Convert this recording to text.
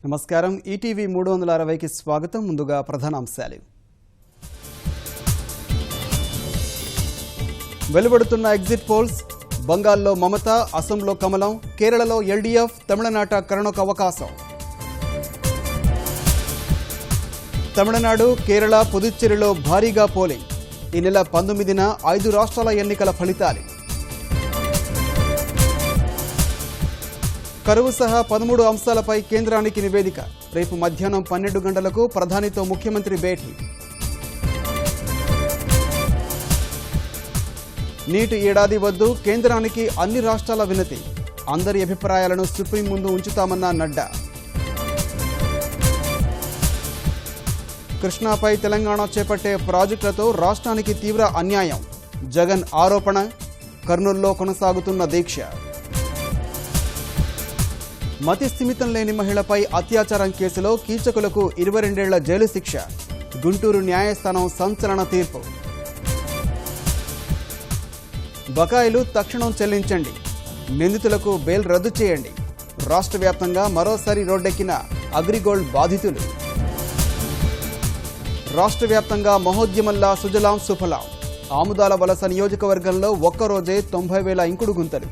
నమస్కారం ఈటీవీ 360కి స్వాగతం. ముందుగా ప్రధాన అంశాలు. వెలువడుతున్న ఎగ్జిట్ పోల్స్. బంగాల్లో మమత, అసోంలో కమలం, కేరళలో ఎల్డీఎఫ్, తమిళనాట కరుణకు అవకాశం. తమిళనాడు, కేరళ, పుదుచ్చేరిలో భారీగా పోలింగ్. ఈ నెల 19న 5 రాష్ట్రాల ఎన్నికల ఫలితాలు. కరువు సహా 13 అంశాలపై కేంద్రానికి నివేదిక. రేపు మధ్యాహ్నం 12 గంటలకు ప్రధానితో ముఖ్యమంత్రి భేటీ. నీటి ఏడాది వద్దు, కేంద్రానికి అన్ని రాష్ట్రాల వినతి. అందరి అభిప్రాయాలను సుప్రీం ముందు ఉంచుతామన్న నడ్డా. కృష్ణాపై తెలంగాణ చేపట్టే ప్రాజెక్టులతో రాష్ట్రానికి తీవ్ర అన్యాయం. జగన్ ఆరోపణ. కర్నూలులో కొనసాగుతున్న దీక్ష. మతి స్థిమితం లేని మహిళపై అత్యాచారం కేసులో కీచకులకు 22 ఏళ్ల జైలు శిక్ష. గుంటూరు న్యాయస్థానం సంచలన తీర్పు. బకాయిలు తక్షణం చెల్లించండి, నిందితులకు బెయిల్ రద్దు చేయండి. రాష్ట్ర వ్యాప్తంగా మరోసారి రోడ్డెక్కిన అగ్రిగోల్డ్ బాధితులు. రాష్ట్ర వ్యాప్తంగా మహోద్యమంలా సుజలాం సుఫలాం. ఆముదాల వలస నియోజకవర్గంలో ఒక్కరోజే 90,000 ఇంకుడు గుంతలు.